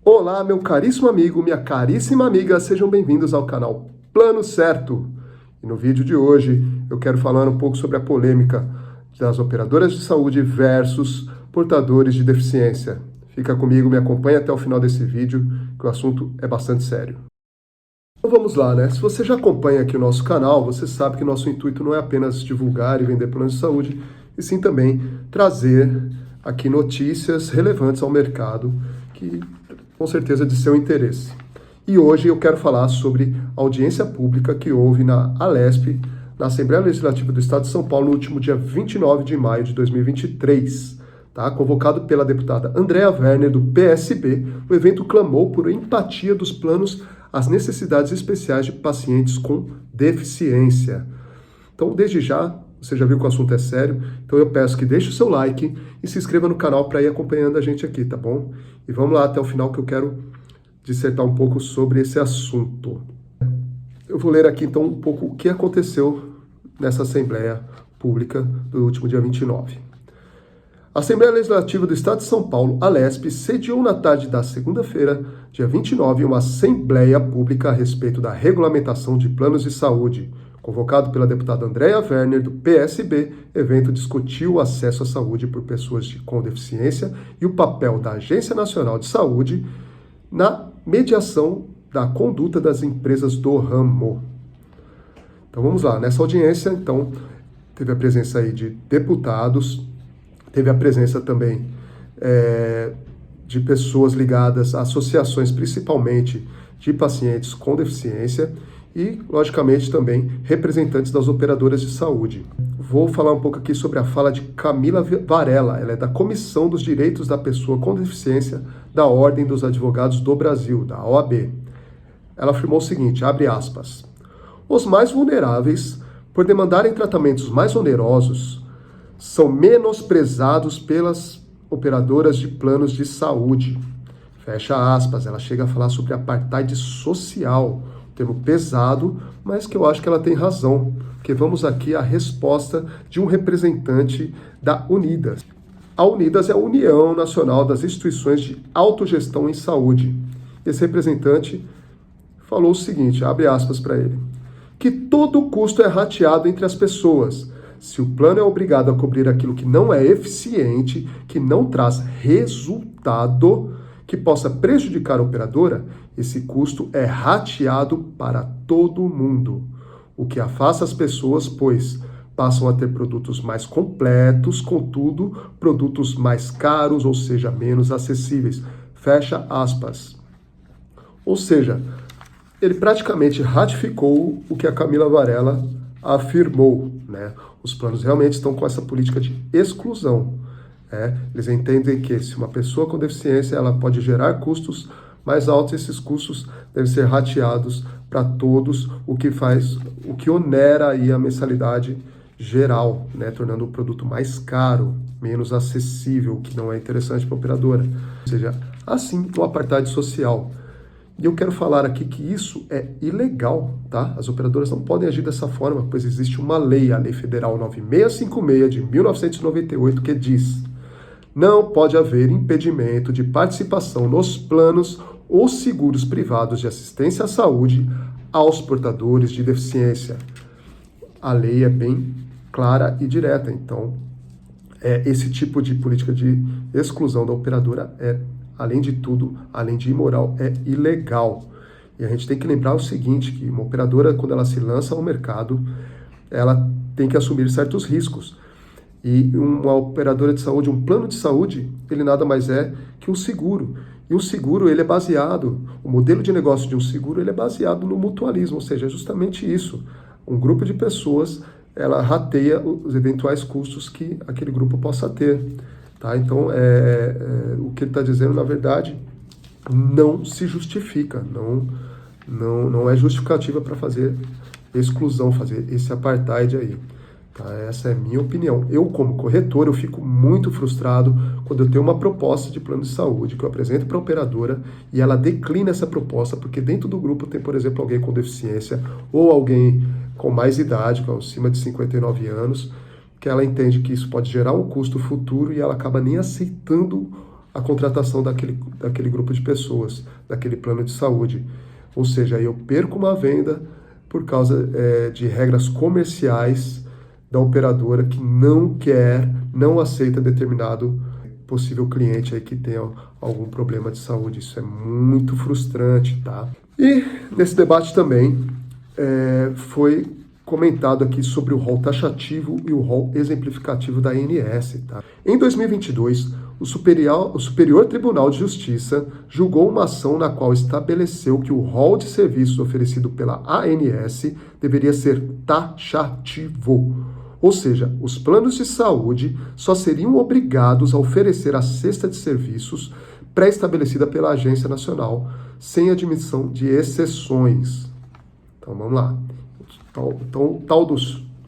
Olá, meu caríssimo amigo, minha caríssima amiga, sejam bem-vindos ao canal Plano Certo. E no vídeo de hoje eu quero falar um pouco sobre a polêmica das operadoras de saúde versus portadores de deficiência. Fica comigo, me acompanha até o final desse vídeo, que o assunto é bastante sério. Então vamos lá, né? Se você já acompanha aqui o nosso canal, você sabe que nosso intuito não é apenas divulgar e vender planos de saúde, e sim também trazer aqui notícias relevantes ao mercado que com certeza de seu interesse. E hoje eu quero falar sobre a audiência pública que houve na Alesp, na Assembleia Legislativa do Estado de São Paulo, no último dia 29 de maio de 2023. Tá? Convocado pela deputada Andrea Werner, do PSB, o evento clamou por empatia dos planos às necessidades especiais de pacientes com deficiência. Então, desde já, você já viu que o assunto é sério, então eu peço que deixe o seu like e se inscreva no canal para ir acompanhando a gente aqui, tá bom? E vamos lá até o final que eu quero dissertar um pouco sobre esse assunto. Eu vou ler aqui então um pouco o que aconteceu nessa Assembleia Pública do último dia 29. A Assembleia Legislativa do Estado de São Paulo, Alesp, sediou na tarde da segunda-feira, dia 29, uma Assembleia Pública a respeito da regulamentação de planos de saúde. Convocado pela deputada Andrea Werner, do PSB, o evento discutiu o acesso à saúde por pessoas com deficiência e o papel da Agência Nacional de Saúde na mediação da conduta das empresas do ramo. Então vamos lá, nessa audiência, então, teve a presença aí de deputados, teve a presença também de pessoas ligadas a associações, principalmente de pacientes com deficiência, e, logicamente, também representantes das operadoras de saúde. Vou falar um pouco aqui sobre a fala de Camila Varela, ela é da Comissão dos Direitos da Pessoa com Deficiência da Ordem dos Advogados do Brasil, da OAB. Ela afirmou o seguinte, abre aspas, os mais vulneráveis, por demandarem tratamentos mais onerosos, são menosprezados pelas operadoras de planos de saúde. Fecha aspas, ela chega a falar sobre apartheid social, termo pesado, mas que eu acho que ela tem razão, porque vamos aqui à resposta de um representante da Unidas. A Unidas é a União Nacional das Instituições de Autogestão em Saúde. Esse representante falou o seguinte, abre aspas para ele, que todo custo é rateado entre as pessoas. Se o plano é obrigado a cobrir aquilo que não é eficiente, que não traz resultado, que possa prejudicar a operadora, esse custo é rateado para todo mundo, o que afasta as pessoas, pois passam a ter produtos mais completos, contudo, produtos mais caros, ou seja, menos acessíveis. Fecha aspas. Ou seja, ele praticamente ratificou o que a Camila Varela afirmou, né? Os planos realmente estão com essa política de exclusão. Eles entendem que se uma pessoa com deficiência ela pode gerar custos mais altos, esses custos devem ser rateados para todos, o que onera aí a mensalidade geral, né, tornando o produto mais caro, menos acessível, o que não é interessante para a operadora. Ou seja, assim, um apartheid social. E eu quero falar aqui que isso é ilegal, tá? As operadoras não podem agir dessa forma, pois existe uma lei, a Lei Federal 9656 de 1998, que diz: não pode haver impedimento de participação nos planos ou seguros privados de assistência à saúde aos portadores de deficiência. A lei é bem clara e direta, então esse tipo de política de exclusão da operadora além de tudo, além de imoral, é ilegal. E a gente tem que lembrar o seguinte, que uma operadora, quando ela se lança ao mercado, ela tem que assumir certos riscos. E uma operadora de saúde, um plano de saúde, ele nada mais é que um seguro. E um seguro, ele é baseado, o modelo de negócio de um seguro, ele é baseado no mutualismo, ou seja, é justamente isso. Um grupo de pessoas, ela rateia os eventuais custos que aquele grupo possa ter. Tá? Então, o que ele está dizendo, na verdade, não se justifica, não é justificativa para fazer exclusão, fazer esse apartheid aí. Tá? Essa é a minha opinião. Eu, como corretor, eu fico muito frustrado quando eu tenho uma proposta de plano de saúde que eu apresento para a operadora e ela declina essa proposta, porque dentro do grupo tem, por exemplo, alguém com deficiência ou alguém com mais idade, acima de 59 anos, que ela entende que isso pode gerar um custo futuro e ela acaba nem aceitando a contratação daquele grupo de pessoas, daquele plano de saúde. Ou seja, eu perco uma venda por causa de regras comerciais da operadora que não aceita determinado possível cliente aí que tenha algum problema de saúde. Isso é muito frustrante, tá? E nesse debate também foi comentado aqui sobre o rol taxativo e o rol exemplificativo da ANS, tá? Em 2022, o Superior Tribunal de Justiça julgou uma ação na qual estabeleceu que o rol de serviços oferecido pela ANS deveria ser taxativo. Ou seja, os planos de saúde só seriam obrigados a oferecer a cesta de serviços pré-estabelecida pela Agência Nacional, sem admissão de exceções. Então, vamos lá. Então, o tal do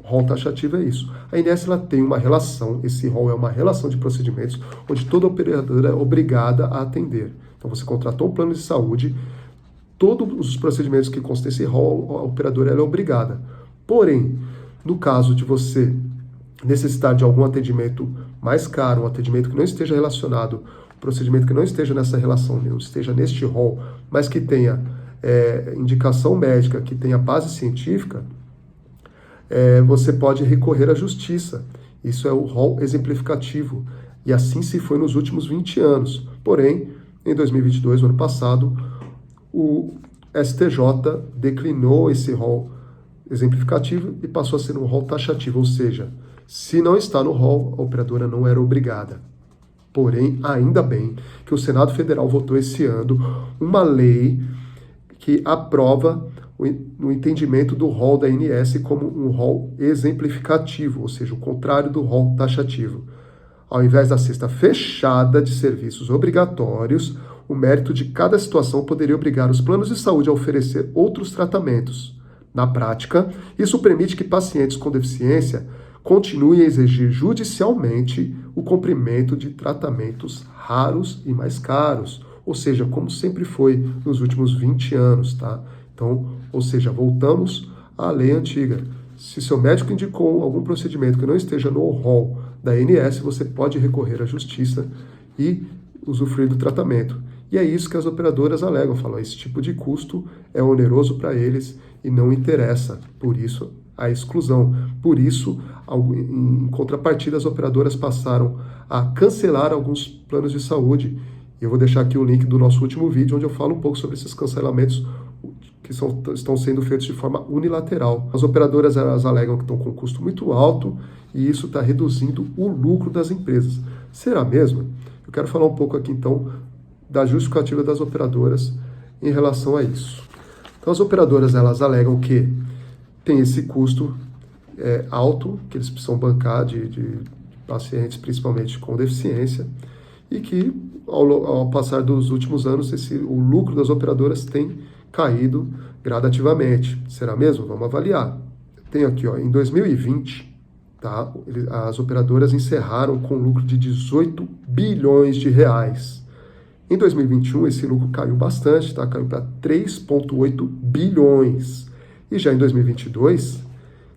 rol taxativo é isso. A ANS ela tem uma relação, esse rol é uma relação de procedimentos, onde toda operadora é obrigada a atender. Então, você contratou um plano de saúde, todos os procedimentos que constam desse rol, a operadora ela é obrigada. Porém, no caso de você necessitar de algum atendimento mais caro, um atendimento que não esteja relacionado, um procedimento que não esteja nessa relação, não esteja neste rol, mas que tenha indicação médica, que tenha base científica, você pode recorrer à justiça. Isso é o rol exemplificativo. E assim se foi nos últimos 20 anos. Porém, em 2022, no ano passado, o STJ declinou esse rol exemplificativo e passou a ser um rol taxativo, ou seja, se não está no rol, a operadora não era obrigada. Porém, ainda bem que o Senado Federal votou esse ano uma lei que aprova o entendimento do rol da ANS como um rol exemplificativo, ou seja, o contrário do rol taxativo. Ao invés da cesta fechada de serviços obrigatórios, o mérito de cada situação poderia obrigar os planos de saúde a oferecer outros tratamentos. Na prática, isso permite que pacientes com deficiência continuem a exigir judicialmente o cumprimento de tratamentos raros e mais caros, ou seja, como sempre foi nos últimos 20 anos, tá? Então, ou seja, voltamos à lei antiga. Se seu médico indicou algum procedimento que não esteja no rol da ANS, você pode recorrer à justiça e usufruir do tratamento. E é isso que as operadoras alegam, falam, esse tipo de custo é oneroso para eles e não interessa, por isso a exclusão. Por isso, em contrapartida, as operadoras passaram a cancelar alguns planos de saúde. E eu vou deixar aqui o link do nosso último vídeo, onde eu falo um pouco sobre esses cancelamentos que estão sendo feitos de forma unilateral. As operadoras elas alegam que estão com um custo muito alto e isso está reduzindo o lucro das empresas. Será mesmo? Eu quero falar um pouco aqui, então, da justificativa das operadoras em relação a isso. Então, as operadoras elas alegam que tem esse custo alto, que eles precisam bancar de pacientes, principalmente com deficiência, e que, ao passar dos últimos anos, o lucro das operadoras tem caído gradativamente. Será mesmo? Vamos avaliar. Tem aqui, em 2020, tá, as operadoras encerraram com lucro de 18 bilhões de reais. Em 2021, esse lucro caiu bastante, tá? Caiu para 3,8 bilhões. E já em 2022,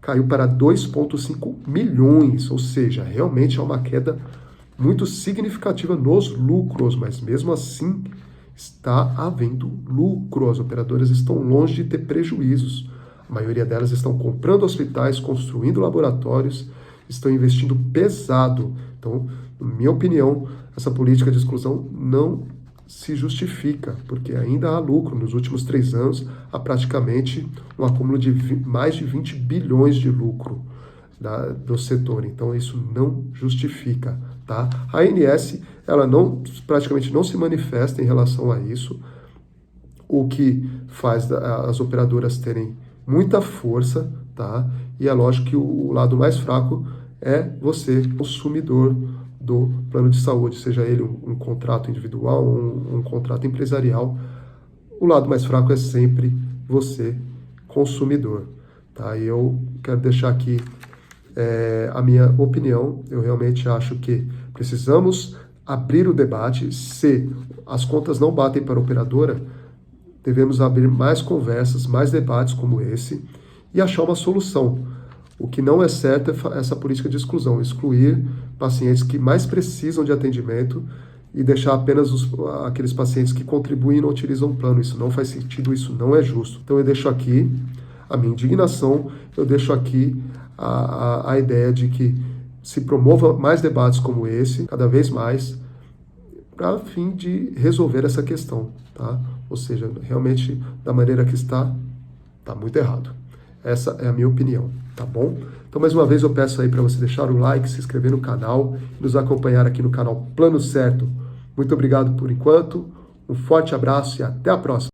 caiu para 2,5 milhões, ou seja, realmente é uma queda muito significativa nos lucros, mas mesmo assim está havendo lucro. As operadoras estão longe de ter prejuízos. A maioria delas estão comprando hospitais, construindo laboratórios, estão investindo pesado. Então, na minha opinião, essa política de exclusão não se justifica, porque ainda há lucro. Nos últimos 3 anos, há praticamente um acúmulo de mais de 20 bilhões de lucro do setor. Então, isso não justifica, tá? A ANS, ela praticamente não se manifesta em relação a isso, o que faz as operadoras terem muita força, tá? E é lógico que o lado mais fraco é você, consumidor do plano de saúde, seja ele um contrato individual ou um contrato empresarial. O lado mais fraco é sempre você, consumidor, tá? E eu quero deixar aqui a minha opinião. Eu realmente acho que precisamos abrir o debate. Se as contas não batem para a operadora, devemos abrir mais conversas, mais debates como esse e achar uma solução. O que não é certo é essa política de exclusão, excluir pacientes que mais precisam de atendimento e deixar apenas aqueles pacientes que contribuem e não utilizam o plano. Isso não faz sentido, isso não é justo. Então eu deixo aqui a minha indignação, eu deixo aqui a ideia de que se promova mais debates como esse, cada vez mais, para fim de resolver essa questão, tá? Ou seja, realmente, da maneira que está muito errado. Essa é a minha opinião, tá bom? Então, mais uma vez, eu peço aí para você deixar o like, se inscrever no canal, nos acompanhar aqui no canal Plano Certo. Muito obrigado por enquanto, um forte abraço e até a próxima.